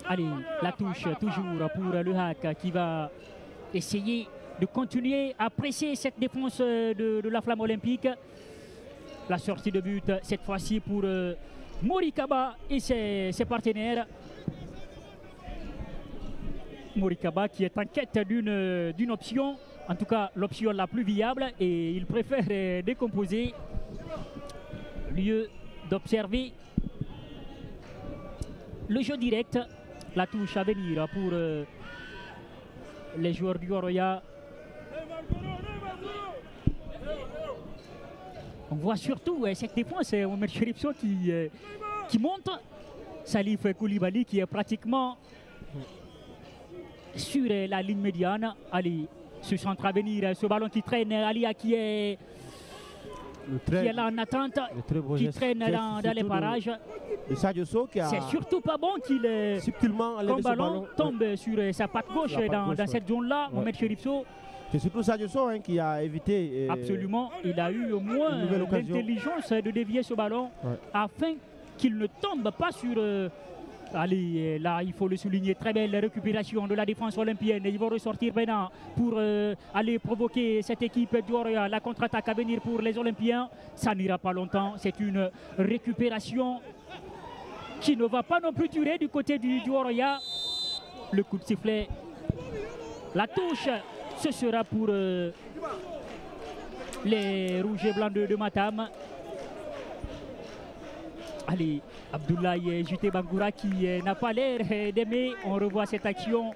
Allez, la touche toujours pour le Hack qui va essayer de continuer à presser cette défense de la Flamme Olympique. La sortie de but cette fois-ci pour Morikaba et ses partenaires. Morikaba qui est en quête d'une option, en tout cas l'option la plus viable, et il préfère décomposer au lieu d'observer le jeu direct. La touche à venir pour les joueurs du Oroya. On voit surtout cette défense, Omer Cherifso qui monte. Salif Koulibaly qui est pratiquement sur la ligne médiane. Allez, ce centre à venir, ce ballon qui traîne, Alia qui est là en attente, qui traîne dans les parages. C'est surtout pas bon qu'il comme ballon tombe sur sa patte gauche dans cette zone-là, Omer Cherifso. C'est surtout Sadio Sow qui a évité. Absolument, il a eu au moins l'intelligence de dévier ce ballon afin qu'il ne tombe pas sur. Allez, là il faut le souligner, très belle récupération de la défense olympienne. Ils vont ressortir maintenant pour aller provoquer cette équipe du Oroya. La contre-attaque à venir pour les Olympiens, ça n'ira pas longtemps. C'est une récupération qui ne va pas non plus durer du côté du Oroya. Le coup de sifflet, la touche, ce sera pour les rouges et blancs de Matam. Allez, Abdoulaye Juté Bangoura qui n'a pas l'air d'aimer. On revoit cette action.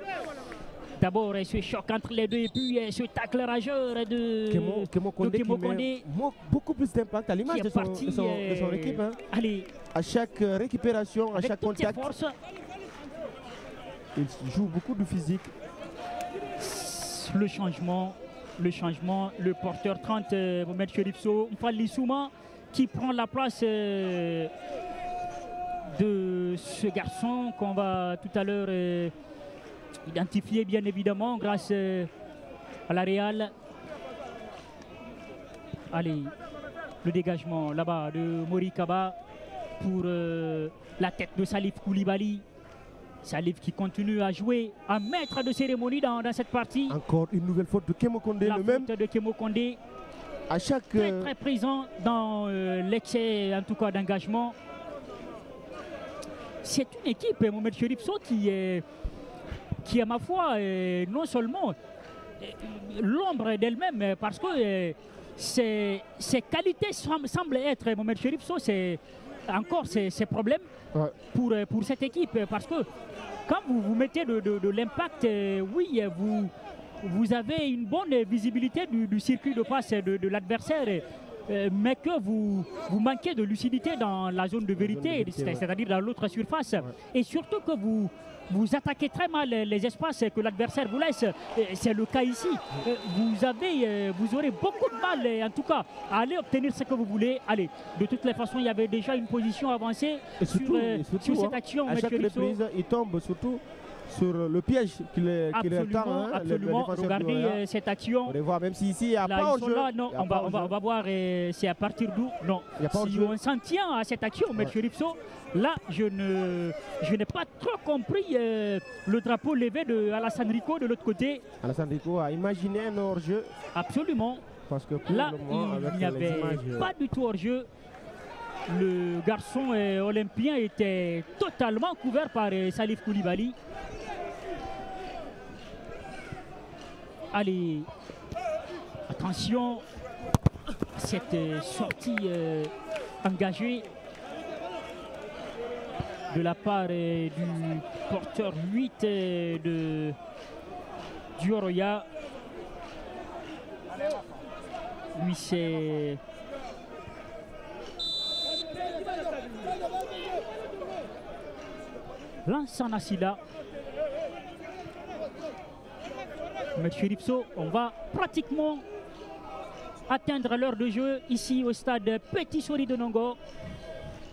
D'abord ce choc entre les deux et puis ce tacle rageur de Kemo Kondé. Beaucoup plus d'impact à l'image de son équipe. Hein. Allez, à chaque récupération, à chaque contact, il joue beaucoup de physique. Le changement, le porteur 30, Mohamed Cherifso, Mfali Souma, qui prend la place de ce garçon qu'on va tout à l'heure identifier bien évidemment grâce à la Real. Allez, le dégagement là-bas de Morikaba pour la tête de Salif Koulibaly. Salif qui continue à jouer, à maître de cérémonie dans cette partie. Encore une nouvelle faute de Kemo Kondé. La faute de Kemo Kondé. À chaque... Très présent dans l'excès en tout cas d'engagement. C'est une équipe, Mohamed Cherifso, qui est à ma foi non seulement l'ombre d'elle-même, parce que ses qualités semblent être, Mohamed Cherifso, c'est encore ses problèmes pour cette équipe, parce que quand vous mettez de l'impact, oui, vous avez une bonne visibilité du circuit de passe de l'adversaire, mais que vous manquez de lucidité dans la zone de vérité, c'est-à-dire dans l'autre surface, et surtout que vous attaquez très mal les espaces que l'adversaire vous laisse. C'est le cas ici. Vous aurez beaucoup de mal, en tout cas, à aller obtenir ce que vous voulez. Allez, de toutes les façons, il y avait déjà une position avancée sur cette action. À chaque reprise, il tombe surtout sur le piège qu'il attend. Absolument, regardez cette action. On va voir, même si ici il n'y a pas de jeu. Non, on va voir c'est à partir d'où. Non, si on s'en tient à cette action, M. Cherifso, là je n'ai pas trop compris le drapeau levé de Alassane Rico de l'autre côté. Alassane Rico a imaginé un hors-jeu. Absolument. Parce que pour là, le moment, il n'y avait pas du tout hors-jeu. Le garçon olympien était totalement couvert par Salif Koulibaly. Allez, attention à cette sortie engagée de la part du porteur 8 du Oroya. Lui, c'est Lansana Silla. M. Cherifso, on va pratiquement atteindre l'heure de jeu ici au stade Petit Sori de Nongo.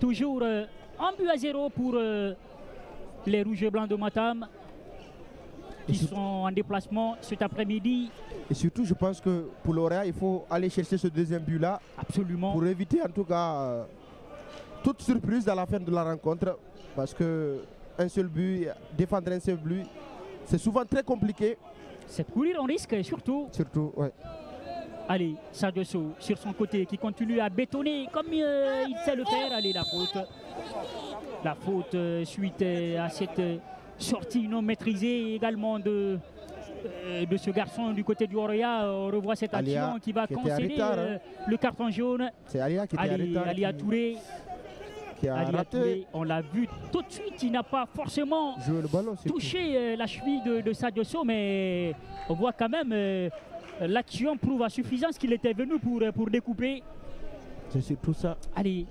Toujours 1-0 pour les Rouges et Blancs de Matam qui sont en déplacement cet après-midi. Et surtout, je pense que pour l'Oroya, il faut aller chercher ce deuxième but-là. Absolument. Pour éviter en tout cas toute surprise à la fin de la rencontre. Parce que un seul but, défendre un seul but, c'est souvent très compliqué. C'est courir en risque surtout. Surtout, ouais. Allez, Sadio Sow sur son côté qui continue à bétonner comme il sait le faire. Allez, la faute. La faute suite à cette sortie non maîtrisée également de ce garçon du côté du Oroya. On revoit cette action qui va concéder le carton jaune. C'est Alia qui était allez, Alia Touré. Qui a raté. Touré, on l'a vu tout de suite, il n'a pas forcément joué le ballon, touché la cheville de Sadio Sow, mais on voit quand même l'action prouve à suffisance qu'il était venu pour découper. C'est surtout ça. Allez,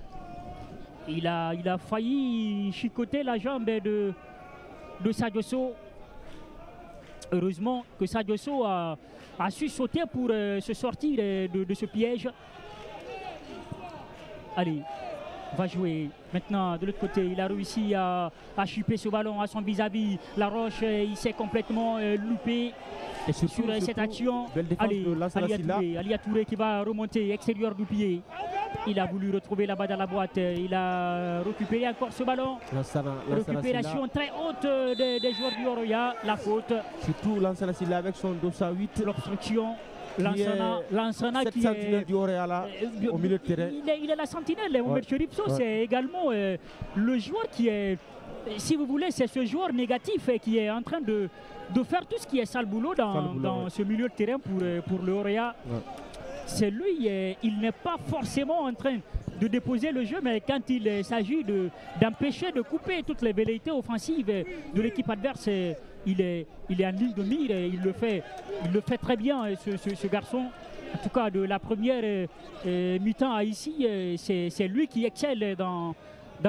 il a failli chicoter la jambe de Sadio Sow. Heureusement que Sadio Sow a su sauter pour se sortir de ce piège. Allez, va jouer maintenant de l'autre côté. Il a réussi à chipper ce ballon à son vis-à-vis. La Roche, il s'est complètement loupé. Et surtout, sur cette action. Allez, Alia Touré qui va remonter extérieur du pied. Il a voulu retrouver la balle dans la boîte. Il a récupéré encore ce ballon. Récupération très haute des joueurs du Oroya. La faute. Surtout Lansana Silla avec son dos à 8. L'obstruction. Lansana qui est du Oroya là, au milieu de terrain. Il est la sentinelle. Mohamed Cherif Sow, c'est également le joueur qui est, si vous voulez, c'est ce joueur négatif qui est en train de faire tout ce qui est sale boulot dans ce milieu de terrain pour le Oroya. Ouais. C'est lui, il n'est pas forcément en train de déposer le jeu, mais quand il s'agit d'empêcher de couper toutes les velléités offensives de l'équipe adverse, il est en ligne de mire et il le fait très bien, ce garçon. En tout cas, de la première mi-temps à ici, c'est lui qui excelle dans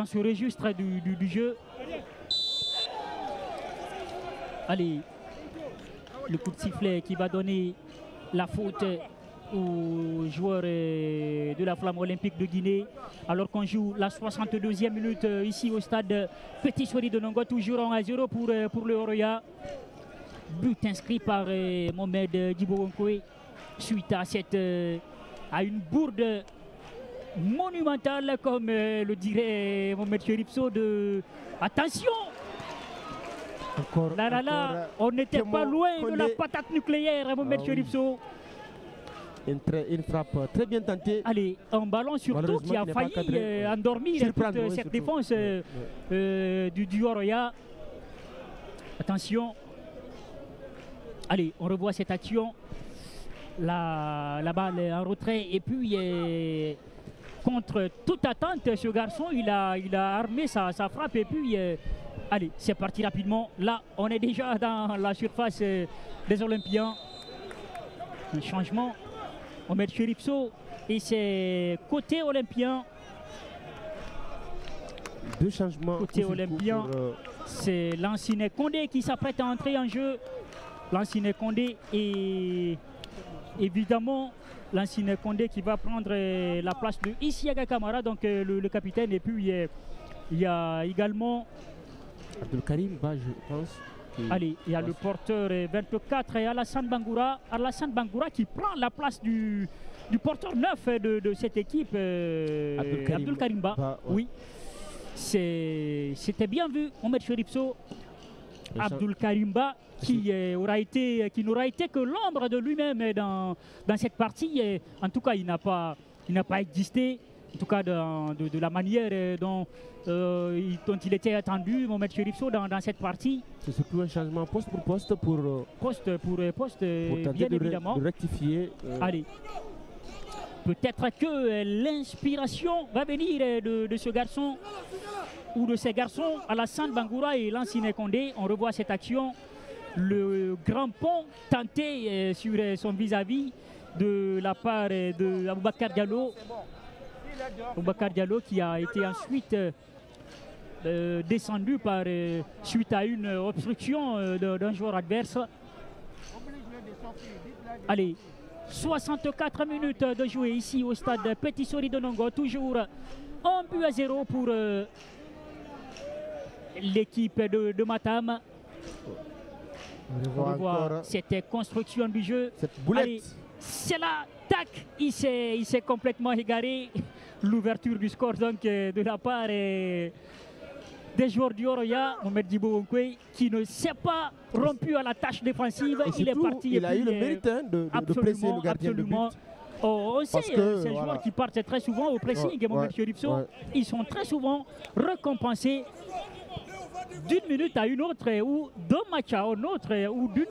ce registre du jeu. Allez, le coup de sifflet qui va donner la faute aux joueurs de la Flamme Olympique de Guinée, alors qu'on joue la 62e minute ici au stade Petit Sori de Nongo, toujours en 1-0 pour le Oroya. But inscrit par Mohamed Djibo-Wonkoué suite à une bourde monumentale, comme le dirait Mohamed Cherif Sow, de attention. Là, on n'était pas loin de la patate nucléaire, Mohamed Cherif Sow. Une frappe très bien tentée. Allez, un ballon surtout qui a failli endormir toute cette défense du Oroya. Attention. Allez, on revoit cette action. La balle en retrait et puis contre toute attente, ce garçon, il a armé sa frappe et puis allez, c'est parti rapidement. Là, on est déjà dans la surface des Olympiens. Un changement. On met Cherif Sow et c'est côté olympien. Deux changements. Côté olympien, c'est Lansine Condé qui s'apprête à entrer en jeu. Lansine Condé et évidemment Lansine Condé qui va prendre la place de Isiaga Kamara, donc le capitaine. Et puis il y a également Abdul Karim, je pense. Allez, il y a le porteur 24 et Alassane Bangoura. Alassane Bangoura qui prend la place du porteur 9 de cette équipe, Abdul Karimba. Oui, c'était bien vu, Mohamed Cherif Sow. Abdul Karimba qui n'aura été que l'ombre de lui-même dans cette partie. Et en tout cas, il n'a pas existé. En tout cas, de la manière dont il était attendu, Mohamed Cherif Sow, dans cette partie. C'est surtout un changement poste pour poste pour bien évidemment. De rectifier. Allez, peut-être que l'inspiration va venir de ce garçon ou de ces garçons, Alassane Bangoura et Lansine Condé. On revoit cette action, le grand pont tenté sur son vis-à-vis de la part de Aboubacar Diallo. Aboubacar Diallo qui a été ensuite descendu suite à une obstruction d'un joueur adverse. Allez, 64 minutes de jouer ici au stade Petit Sori de Nongo, toujours 1-0 pour l'équipe de Matam. On revoit cette construction du jeu. Cette boulette. Allez, c'est là, tac, il s'est complètement égaré. L'ouverture du score donc de la part des joueurs du Oroya, Mohamed Djibo Onkwe, qui ne s'est pas rompu à la tâche défensive. Et il est surtout, parti. Il a eu le mérite hein, de presser le gardien de but. On sait, ces joueurs qui partent très souvent au pressing, Mohamed Cherif Sow, ils sont très souvent récompensés d'une minute à une autre, ou d'un match à un autre, ou d'une